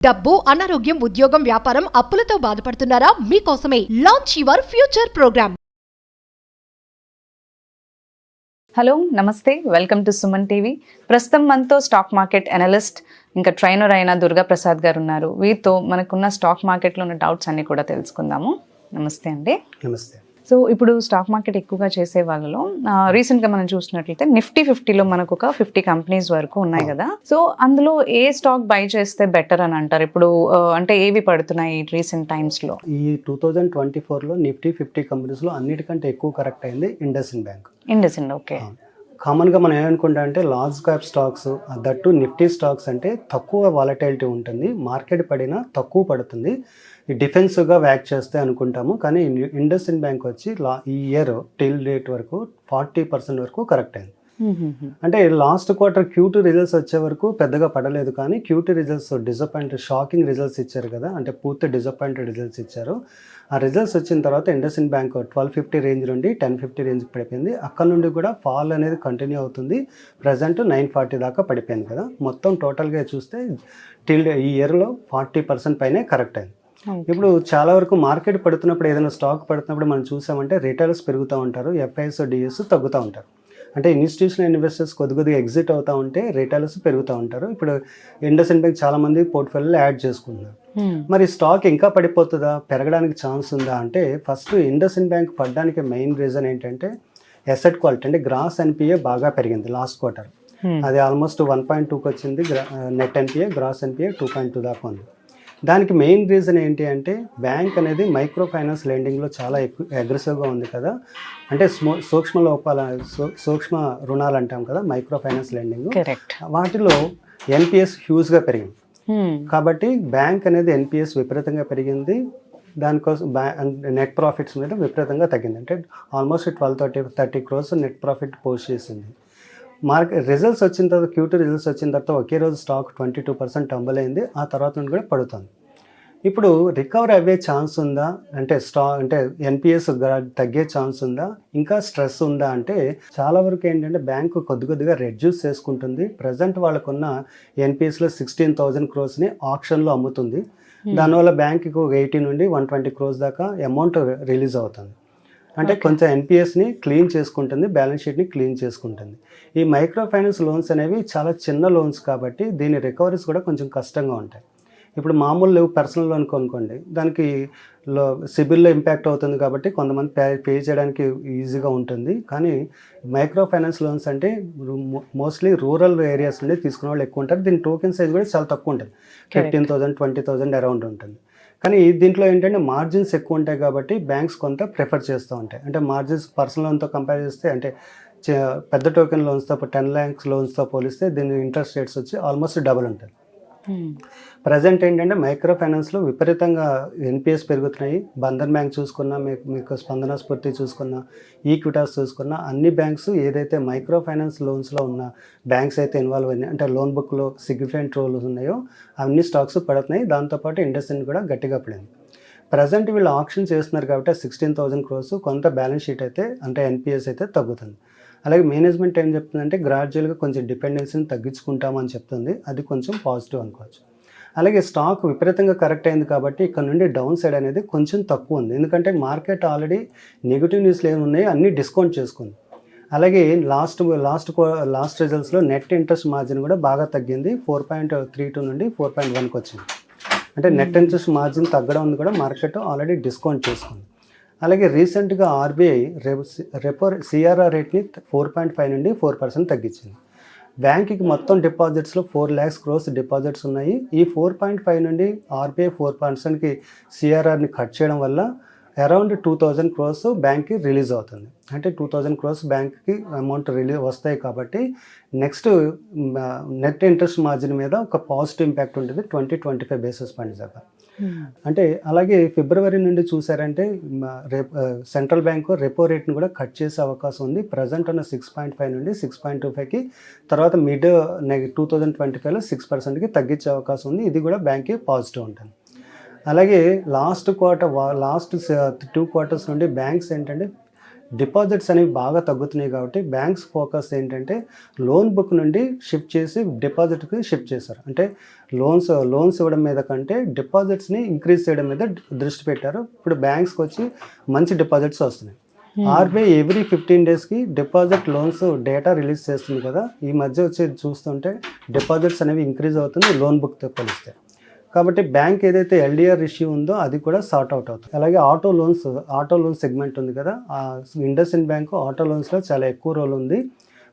డబ్బు, అనారోగ్యం, ఉద్యోగం, వ్యాపారం, అప్పులతో బాధపడుతున్నారా? మీకోసమే launch your future programme. Hello నమస్తే, వెల్కమ్ టు సుమన్ టీవీ. ప్రస్తుతం మనతో స్టాక్ మార్కెట్ అనలిస్ట్ ఇంకా ట్రైనర్ అయిన దుర్గా ప్రసాద్ గారు ఉన్నారు. వీరితో మనకున్న స్టాక్ మార్కెట్లో ఉన్న డౌట్స్ అన్ని కూడా తెలుసుకుందాము. నమస్తే అండి. నమస్తే. సో ఇప్పుడు స్టాక్ మార్కెట్ ఎక్కువగా చేసే వాళ్ళలో రీసెంట్గా మనం చూసినట్లయితే నిఫ్టీ 50లో మనకు ఒక 50 కంపెనీస్ వరకు ఉన్నాయి కదా. సో అందులో ఏ స్టాక్ బై చేస్తే బెటర్ అని అంటారు? ఇప్పుడు అంటే ఏవి పడుతున్నాయి రీసెంట్ టైమ్స్లో? ఈ 2024లో నిఫ్టీ 50 కంపెనీస్లో అన్నిటికంటే ఎక్కువ కరెక్ట్ అయింది ఇండస్ఇండ్ బ్యాంక్. ఇండస్ఇండ్, ఓకే. కామన్గా మనం ఏమనుకుంటా అంటే large cap stocks, that Nifty stocks అంటే తక్కువ వాలటైలిటీ ఉంటుంది, మార్కెట్ పడినా తక్కువ పడుతుంది, డిఫెన్సివ్గా వ్యాక్ చేస్తే అనుకుంటాము. కానీ ఇండస్ఇండ్ బ్యాంక్ వచ్చి ఈ ఇయర్ టిల్ డేట్ వరకు 40% వరకు కరెక్ట్ అయింది. అంటే లాస్ట్ క్వార్టర్ Q2 రిజల్ట్స్ వచ్చే వరకు పెద్దగా పడలేదు, కానీ Q2 రిజల్ట్స్ షాకింగ్ రిజల్ట్స్ ఇచ్చారు కదా, అంటే పూర్తి డిసప్పాయింటెడ్ రిజల్ట్స్ ఇచ్చారు. ఆ రిజల్ట్స్ వచ్చిన తర్వాత ఇండస్ఇండ్ బ్యాంక్ 1250 రేంజ్ నుండి 1050 రేంజ్కి పడిపోయింది. అక్కడ నుండి కూడా ఫాల్ అనేది కంటిన్యూ అవుతుంది. ప్రజెంట్ 940 దాకా పడిపోయింది కదా. మొత్తం టోటల్గా చూస్తే ఈ ఇయర్లో 40% పైనే కరెక్ట్ అయింది. ఇప్పుడు చాలా వరకు మార్కెట్ పడుతున్నప్పుడు, ఏదైనా స్టాక్ పడుతున్నప్పుడు మనం చూసామంటే రిటైలర్స్ పెరుగుతూ ఉంటారు, ఎఫ్ఐఎస్ డిఎస్ తగ్గుతూ ఉంటారు. అంటే ఇన్స్టిట్యూషనల్ ఇన్వెస్టర్స్ కొద్దిగా ఎగ్జిట్ అవుతూ ఉంటే రిటైలర్స్ పెరుగుతూ ఉంటారు. ఇప్పుడు ఇండస్ఇండ్ బ్యాంక్ చాలా మంది పోర్ట్ఫోలియోలో యాడ్ చేసుకుంటున్నారు. మరి స్టాక్ ఇంకా పడిపోతుందా, పెరగడానికి ఛాన్స్ ఉందా అంటే, ఫస్ట్ ఇండస్ఇండ్ బ్యాంక్ పడడానికి మెయిన్ రీజన్ ఏంటంటే అసెట్ క్వాలిటీ. అంటే గ్రాస్ ఎన్పిఏ బాగా పెరిగింది లాస్ట్ క్వార్టర్. అది ఆల్మోస్ట్ 1.2కి వచ్చింది. నెట్ ఎన్పిఏ, గ్రాస్ ఎన్పిఏ 2.2 దాకా ఉంది. దానికి మెయిన్ రీజన్ ఏంటి అంటే, బ్యాంక్ అనేది మైక్రో ఫైనాన్స్ లెండింగ్లో చాలా ఎక్కువ అగ్రెసివ్గా ఉంది కదా. అంటే సూక్ష్మ రుణాలు అంటాం కదా, మైక్రో ఫైనాన్స్ లెండింగ్, వాటిలో ఎన్పిఎస్ హ్యూజ్గా పెరిగింది. కాబట్టి బ్యాంక్ అనేది ఎన్పిఎస్ విపరీతంగా పెరిగింది. దానికోసం నెట్ ప్రాఫిట్స్ మీద విపరీతంగా తగ్గింది. అంటే almost 12-30 crores net profit post చేసింది. రిజల్ట్స్ వచ్చిన తర్వాత, Q2 రిజల్ట్స్ వచ్చిన తర్వాత ఒకే రోజు స్టాక్ 22% టంబల్ అయింది. ఆ తర్వాత నుండి కూడా పడుతుంది. ఇప్పుడు రికవర్ అయ్యే ఛాన్స్ ఉందా అంటే, అంటే ఎన్పిఎస్ తగ్గే ఛాన్స్ ఉందా, ఇంకా స్ట్రెస్ ఉందా అంటే, చాలా వరకు ఏంటంటే బ్యాంకు కొద్దిగా రెడ్యూస్ చేసుకుంటుంది. ప్రజెంట్ వాళ్ళకున్న ఎన్పిఎస్లో 16,000 crores ఆప్షన్లో అమ్ముతుంది. దానివల్ల బ్యాంకుకు 80 నుండి 120 crores దాకా అమౌంట్ రిలీజ్ అవుతుంది. అంటే కొంచెం ఎన్పిఎస్ని క్లీన్ చేసుకుంటుంది, బ్యాలెన్స్ షీట్ని క్లీన్ చేసుకుంటుంది. ఈ మైక్రో ఫైనాన్స్ లోన్స్ అనేవి చాలా చిన్న లోన్స్ కాబట్టి దీని రికవరీస్ కూడా కొంచెం కష్టంగా ఉంటాయి. ఇప్పుడు మామూలు పర్సనల్ లోన్ కొనుక్కోండి, దానికి సిబిల్లో ఇంపాక్ట్ అవుతుంది కాబట్టి కొంతమంది పే చేయడానికి ఈజీగా ఉంటుంది. కానీ మైక్రో ఫైనాన్స్ లోన్స్ అంటే మోస్ట్లీ రూరల్ ఏరియాస్ నుండి తీసుకునే వాళ్ళు ఎక్కువ ఉంటారు. దీని టోకెన్ సైజ్ కూడా చాలా తక్కువ ఉంటుంది, 15,000 20,000 అరౌండ్ ఉంటుంది. కానీ దీంట్లో ఏంటంటే మార్జిన్స్ ఎక్కువ ఉంటాయి కాబట్టి బ్యాంక్స్ కొంత ప్రిఫర్ చేస్తూ ఉంటాయి. అంటే మార్జిన్స్ పర్సనల్ లోన్తో కంపేర్ చేస్తే, అంటే పెద్ద టోకెన్ లోన్స్తో 10 lakhs లోన్స్తో పోలిస్తే దీని ఇంట్రెస్ట్ రేట్స్ వచ్చి ఆల్మోస్ట్ డబుల్ ఉంటుంది. ప్రజెంట్ ఏంటంటే మైక్రో ఫైనాన్స్లో విపరీతంగా ఎన్పిఎస్ పెరుగుతున్నాయి. బంధన్ బ్యాంక్ చూసుకున్నా, మీకు స్పందన స్ఫూర్తి చూసుకున్నా, ఈక్విటాస్ చూసుకున్నా, అన్ని బ్యాంక్స్ ఏదైతే మైక్రో ఫైనాన్స్ లోన్స్లో ఉన్న బ్యాంక్స్ అయితే ఇన్వాల్వ్ అయినాయి, అంటే లోన్ బుక్లో సిగ్నిఫికెంట్ రోల్స్ ఉన్నాయో అన్ని స్టాక్స్ పడుతున్నాయి. దాంతోపాటు ఇండస్ఇండ్ కూడా గట్టిగా పడింది. ప్రజెంట్ వీళ్ళు ఆప్షన్ చేస్తున్నారు కాబట్టి 16,000 crores కొంత బ్యాలెన్స్ షీట్ అయితే, అంటే ఎన్పిఎస్ అయితే తగ్గుతుంది. అలాగే మేనేజ్మెంట్ ఏం చెప్తుందంటే గ్రాడ్యువల్గా కొంచెం డిపెండెన్సీని తగ్గించుకుంటామని చెప్తుంది. అది కొంచెం పాజిటివ్ అనుకోవచ్చు. అలాగే స్టాక్ విపరీతంగా కరెక్ట్ అయింది కాబట్టి ఇక్కడ నుండి డౌన్ సైడ్ అనేది కొంచెం తక్కువ ఉంది. ఎందుకంటే మార్కెట్ ఆల్రెడీ నెగిటివ్ న్యూస్లు ఏమి ఉన్నాయి అన్నీ డిస్కౌంట్ చేసుకుంది. అలాగే లాస్ట్ రిజల్ట్స్లో నెట్ ఇంట్రెస్ట్ మార్జిన్ కూడా బాగా తగ్గింది. 4.32 నుండి 4.1కి వచ్చింది. అంటే నెట్ ఇంట్రెస్ట్ మార్జిన్ తగ్గడం కూడా మార్కెట్ ఆల్రెడీ డిస్కౌంట్ చేసుకుంది. అలాగే రీసెంట్గా ఆర్బీఐ సిఆర్ఆర్ రేట్ని 4.5 నుండి 4% తగ్గించింది. బ్యాంకుకి మొత్తం డిపాజిట్స్లో 4 lakhs crores డిపాజిట్స్ ఉన్నాయి. ఈ 4.5 నుండి ఆర్బీఐ 4%కి సిఆర్ఆర్ని కట్ చేయడం వల్ల అరౌండ్ 2,000 crores బ్యాంక్కి రిలీజ్ అవుతుంది. అంటే 2,000 crores బ్యాంక్కి అమౌంట్ వస్తాయి కాబట్టి నెక్స్ట్ నెట్ ఇంట్రెస్ట్ మార్జిన్ మీద ఒక పాజిటివ్ ఇంపాక్ట్ ఉంటుంది 20-25 basis points దాకా. అంటే అలాగే ఫిబ్రవరి నుండి చూసారంటే సెంట్రల్ బ్యాంకు రెపో రేట్ని కూడా కట్ చేసే అవకాశం ఉంది. ప్రజెంట్ ఉన్న 6.5 నుండి 6.25కి, తర్వాత మిడ్ 2025లో 6%కి తగ్గించే అవకాశం ఉంది. ఇది కూడా బ్యాంక్కి పాజిటివ్ ఉంటుంది. అలాగే లాస్ట్ 2 quarters నుండి బ్యాంక్స్ ఏంటంటే డిపాజిట్స్ అనేవి బాగా తగ్గుతున్నాయి కాబట్టి బ్యాంక్స్ ఫోకస్ ఏంటంటే లోన్ బుక్ నుండి షిఫ్ట్ చేసి డిపాజిట్కి షిఫ్ట్ చేశారు. అంటే లోన్స్ ఇవ్వడం మీద కంటే డిపాజిట్స్ని ఇంక్రీజ్ చేయడం మీద దృష్టి పెట్టారు. ఇప్పుడు బ్యాంక్స్కి వచ్చి మంచి డిపాజిట్స్ వస్తున్నాయి. ఆర్బీఐ ఎవ్రీ 15 డేస్కి డిపాజిట్ లోన్స్ డేటా రిలీజ్ చేస్తుంది కదా, ఈ మధ్య వచ్చి చూస్తుంటే డిపాజిట్స్ అనేవి ఇంక్రీజ్ అవుతుంది లోన్ బుక్తో పోలిస్తే. కాబట్టి బ్యాంక్ ఏదైతే ఎల్డిఆర్ ఇష్యూ ఉందో అది కూడా సార్ట్ అవుట్ అవుతుంది. అలాగే ఆటో లోన్ సెగ్మెంట్ ఉంది కదా, ఇండస్ఇండ్ బ్యాంకు ఆటో లోన్స్లో చాలా ఎక్కువ రోల్ ఉంది.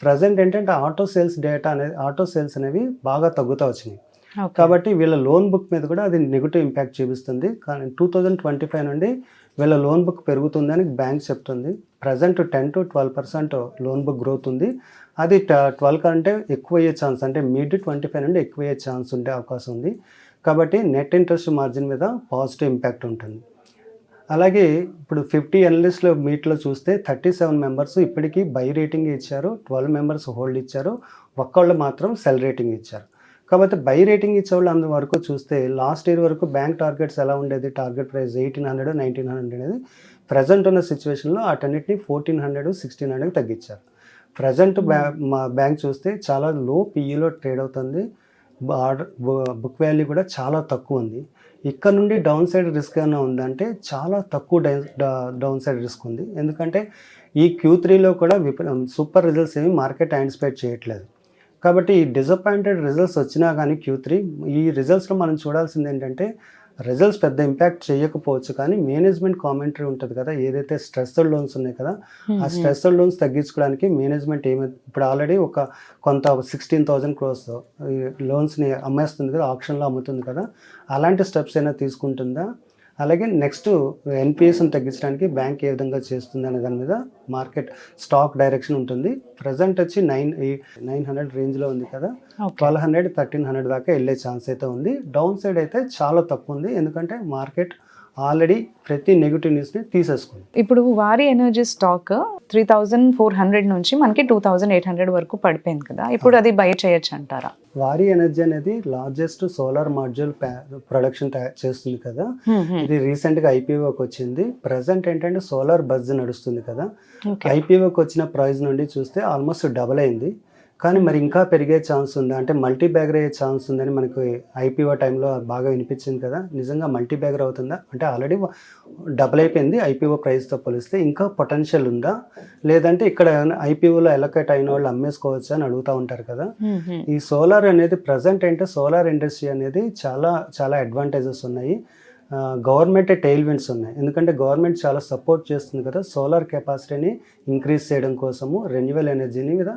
ప్రజెంట్ ఏంటంటే ఆటో సేల్స్ అనేవి బాగా తగ్గుతూ వచ్చినాయి. కాబట్టి వీళ్ళ లోన్ బుక్ మీద కూడా అది నెగిటివ్ ఇంపాక్ట్ చూపిస్తుంది. కానీ 2025 నుండి వీళ్ళ లోన్ బుక్ పెరుగుతుందని బ్యాంక్ చెప్తుంది. Present 10 to 12% loan book growth ఉంది. అది 12 కంటే ఎక్కువ అయ్యే ఛాన్స్, అంటే మిడ్ 25 నుండి ఎక్కువ అయ్యే ఛాన్స్ ఉండే అవకాశం ఉంది. కాబట్టి నెట్ ఇంట్రెస్ట్ మార్జిన్ మీద పాజిటివ్ ఇంపాక్ట్ ఉంటుంది. అలాగే ఇప్పుడు 50 అనలిస్ట్లో మీట్లో చూస్తే 37 మెంబర్స్ ఇప్పటికీ బై రేటింగ్ ఇచ్చారు, 12 మెంబర్స్ హోల్డ్ ఇచ్చారు, ఒక్కళ్ళు మాత్రం సెల్ రేటింగ్ ఇచ్చారు. కాబట్టి బై రేటింగ్ ఇచ్చేవాళ్ళు అందు వరకు చూస్తే లాస్ట్ ఇయర్ వరకు బ్యాంక్ టార్గెట్స్ ఎలా ఉండేది, టార్గెట్ ప్రైస్ 1800, 1900 అనేది. ప్రజెంట్ ఉన్న సిచ్యువేషన్లో వాటన్నిటిని 1400, 1600 తగ్గించారు. ప్రజెంట్ మా బ్యాంక్ చూస్తే చాలా లో పీఈలో ట్రేడ్ అవుతుంది. బుక్ వాల్యూ కూడా చాలా తక్కువ ఉంది. ఇక్కడ నుండి డౌన్ సైడ్ రిస్క్ ఏమైనా ఉందంటే చాలా తక్కువ డౌన్ సైడ్ రిస్క్ ఉంది. ఎందుకంటే ఈ Q3లో కూడా సూపర్ రిజల్ట్స్ ఏమి మార్కెట్ యాంటిసిపేట్ చేయట్లేదు. కాబట్టి ఈ డిసప్పాయింటెడ్ రిజల్ట్స్ వచ్చినా కానీ Q3 ఈ రిజల్ట్స్లో మనం చూడాల్సింది ఏంటంటే రిజల్ట్స్ పెద్ద ఇంపాక్ట్ చేయకపోవచ్చు, కానీ మేనేజ్మెంట్ కామెంటరీ ఉంటుంది కదా, ఏదైతే స్ట్రెస్డ్ లోన్స్ ఉన్నాయి కదా, ఆ స్ట్రెస్డ్ లోన్స్ తగ్గించుకోవడానికి మేనేజ్మెంట్ ఇప్పుడు ఆల్రెడీ కొంత 16,000 crores లోన్స్ని అమ్మేస్తుంది కదా, ఆప్షన్లో అమ్ముతుంది కదా, అలాంటి స్టెప్స్ అయినా తీసుకుంటుందా? అలాగే నెక్స్ట్ ఎన్పిఎస్ని తగ్గించడానికి బ్యాంక్ ఏ విధంగా చేస్తుంది అనే దాని మీద మార్కెట్ స్టాక్ డైరెక్షన్ ఉంటుంది. ప్రజెంట్ వచ్చి 900 రేంజ్లో ఉంది కదా, 1200, 1300 దాకా వెళ్ళే ఛాన్స్ అయితే ఉంది. డౌన్ సైడ్ అయితే చాలా తక్కువ ఉంది, ఎందుకంటే మార్కెట్ ఆల్రెడీ ప్రతి నెగిటివ్ న్యూస్ని తీసేసుకుంది. ఇప్పుడు వారి ఎనర్జీ స్టాక్ 3,400 నుంచి మనకి 2,800 వరకు పడిపోయింది కదా, ఇప్పుడు అది బై చేయొచ్చు అంటారా? వారి ఎనర్జీ అనేది లార్జెస్ట్ సోలార్ మాడ్యూల్ ప్రొడక్షన్ చేస్తుంది కదా, ఇది రీసెంట్గా ఐపీఓకి వచ్చింది. ప్రజెంట్ ఏంటంటే సోలార్ బజ్ నడుస్తుంది కదా, ఐపీఓకి వచ్చిన ప్రైస్ నుండి చూస్తే ఆల్మోస్ట్ డబల్ అయింది. కానీ మరి ఇంకా పెరిగే ఛాన్స్ ఉందా అంటే మల్టీ బ్యాగర్ అయ్యే ఛాన్స్ ఉందని మనకు ఐపీఓ టైంలో బాగా వినిపించింది కదా, నిజంగా మల్టీ బ్యాగర్ అవుతుందా అంటే ఆల్రెడీ డబుల్ అయిపోయింది ఐపీఓ ప్రైస్తో పోలిస్తే, ఇంకా పొటెన్షియల్ ఉందా, లేదంటే ఇక్కడ ఐపీఓలో ఎలకేట్ అయిన వాళ్ళు అమ్మేసుకోవచ్చా అని అడుగుతూ ఉంటారు కదా. ఈ సోలార్ అనేది ప్రజెంట్ అంటే సోలార్ ఇండస్ట్రీ అనేది చాలా చాలా అడ్వాంటేజెస్ ఉన్నాయి. గవర్నమెంట్ టెయిల్ విండ్స్ ఉన్నాయి, ఎందుకంటే గవర్నమెంట్ చాలా సపోర్ట్ చేస్తుంది కదా సోలార్ కెపాసిటీని ఇంక్రీజ్ చేయడం కోసము. రెన్యూవల్ ఎనర్జీని మీద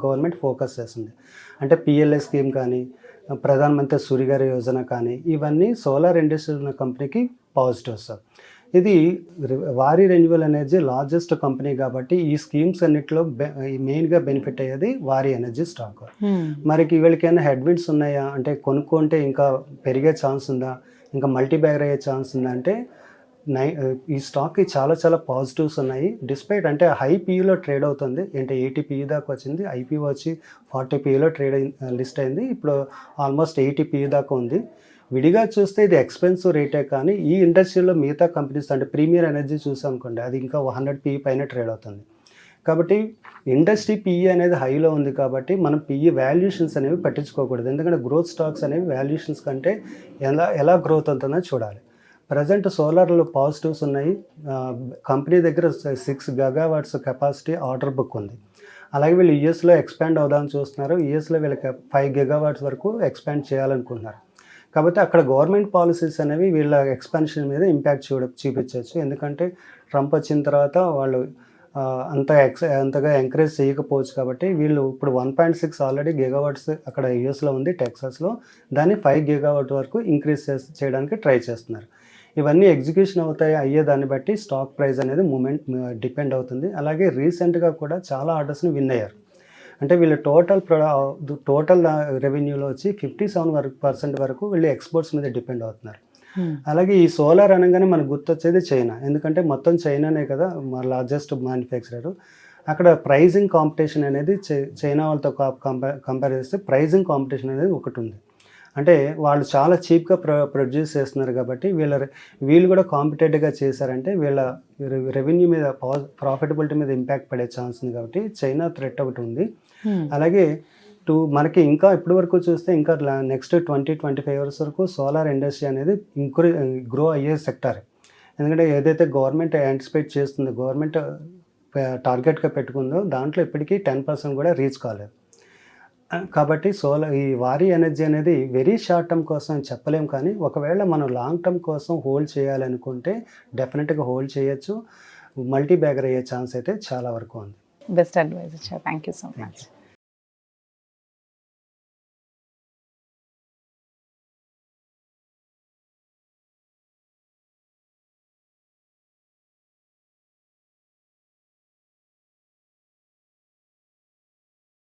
గవర్నమెంట్ ఫోకస్ చేస్తుంది. అంటే పిఎల్ఐ స్కీమ్ కానీ, ప్రధానమంత్రి సూర్యఘర్ యోజన కానీ, ఇవన్నీ సోలార్ ఇండస్ట్రీ ఉన్న కంపెనీకి పాజిటివ్స్. ఇది వారి రెన్యూవల్ ఎనర్జీ లార్జెస్ట్ కంపెనీ కాబట్టి ఈ స్కీమ్స్ అన్నిటిలో మెయిన్గా బెనిఫిట్ అయ్యేది వారి ఎనర్జీ స్టాక్. మరి వీళ్ళకి ఏమైనా హెడ్విన్స్ ఉన్నాయా అంటే కొనుక్కుంటే ఇంకా పెరిగే ఛాన్స్ ఉందా, ఇంకా మల్టీ బ్యాగర్ అయ్యే ఛాన్స్ ఉందంటే ఈ స్టాక్కి చాలా చాలా పాజిటివ్స్ ఉన్నాయి. డిస్పైట్ అంటే హై పీఈలో ట్రేడ్ అవుతుంది, అంటే 80 పీఈ దాకా వచ్చింది, ఐపీఓ వచ్చి 40 పీఈలో లిస్ట్ అయింది, ఇప్పుడు ఆల్మోస్ట్ 80 పీఈ దాకా ఉంది. విడిగా చూస్తే ఇది ఎక్స్పెన్సివ్ రేటే, కానీ ఈ ఇండస్ట్రీలో మిగతా కంపెనీస్ అంటే ప్రీమియర్ ఎనర్జీ చూసాం అనుకోండి, అది ఇంకా 100 పీఈ పైన ట్రేడ్ అవుతుంది. కాబట్టి ఇండస్ట్రీ పీఈ అనేది హైలో ఉంది కాబట్టి మనం పీఈ వాల్యుయేషన్స్ అనేవి పట్టించుకోకూడదు, ఎందుకంటే గ్రోత్ స్టాక్స్ అనేవి వాల్యుయేషన్స్ కంటే ఎలా గ్రోత్ అవుతుందో చూడాలి. ప్రజెంట్ సోలార్లో పాజిటివ్స్ ఉన్నాయి. కంపెనీ దగ్గర 6 గగావాట్స్ కెపాసిటీ ఆర్డర్ బుక్ ఉంది. అలాగే వీళ్ళు యూఎస్లో ఎక్స్పాండ్ అవుదామని చూస్తున్నారు, యూఎస్లో వీళ్ళకి 5 గగావాట్స్ వరకు ఎక్స్పాండ్ చేయాలనుకుంటున్నారు. కాబట్టి అక్కడ గవర్నమెంట్ పాలసీస్ అనేవి వీళ్ళ ఎక్స్పాన్షన్ మీద ఇంపాక్ట్ చూపించవచ్చు, ఎందుకంటే ట్రంప్ వచ్చిన తర్వాత వాళ్ళు అంతగా ఎంకరేజ్ చేయకపోవచ్చు. కాబట్టి వీళ్ళు ఇప్పుడు 1.6 ఆల్రెడీ గిగావాట్స్ అక్కడ యూఎస్లో ఉంది టెక్సాస్లో, దాన్ని 5 గిగావాట్ వరకు ఇంక్రీజ్ చేయడానికి ట్రై చేస్తున్నారు. ఇవన్నీ ఎగ్జిక్యూషన్ అయ్యే దాన్ని బట్టి స్టాక్ ప్రైస్ అనేది మూమెంట్ డిపెండ్ అవుతుంది. అలాగే రీసెంట్గా కూడా చాలా ఆర్డర్స్ని విన్ అయ్యారు. అంటే వీళ్ళు టోటల్ రెవెన్యూలో వచ్చి 57% వరకు వీళ్ళు ఎక్స్పోర్ట్స్ మీద డిపెండ్ అవుతున్నారు. అలాగే ఈ సోలార్ అనగానే మనకు గుర్తొచ్చేది చైనా, ఎందుకంటే మొత్తం చైనానే కదా మా లార్జెస్ట్ మ్యానుఫ్యాక్చరర్. అక్కడ ప్రైజింగ్ కాంపిటీషన్ అనేది చైనా వాళ్ళతో కంపేర్ చేస్తే ప్రైజింగ్ కాంపిటీషన్ అనేది ఒకటి ఉంది. అంటే వాళ్ళు చాలా చీప్గా ప్రొడ్యూస్ చేస్తున్నారు కాబట్టి వీళ్ళు కూడా కాంపిటేటివ్గా చేశారంటే వీళ్ళ రెవెన్యూ మీద ప్రాఫిటబిలిటీ మీద ఇంపాక్ట్ పడే ఛాన్స్ ఉంది కాబట్టి చైనా థ్రెట్ ఒకటి ఉంది. అలాగే మనకి ఇంకా ఇప్పటి వరకు చూస్తే ఇంకా నెక్స్ట్ 20-25 ఇయర్స్ వరకు సోలార్ ఇండస్ట్రీ అనేది గ్రో అయ్యే సెక్టార్. ఎందుకంటే ఏదైతే గవర్నమెంట్ యాంటిసిపేట్ చేస్తుందో, గవర్నమెంట్ టార్గెట్గా పెట్టుకుందో దాంట్లో ఇప్పటికీ 10% కూడా రీచ్ కాలేదు. కాబట్టి ఈ వారీ ఎనర్జీ అనేది వెరీ షార్ట్ టర్మ్ కోసం చెప్పలేం, కానీ ఒకవేళ మనం లాంగ్ టర్మ్ కోసం హోల్డ్ చేయాలనుకుంటే డెఫినెట్గా హోల్డ్ చేయొచ్చు. మల్టీ బ్యాగర్ అయ్యే ఛాన్స్ అయితే చాలా వరకు ఉంది. బెస్ట్ అడ్వైస్ ఇచ్చారు. Thank you so much.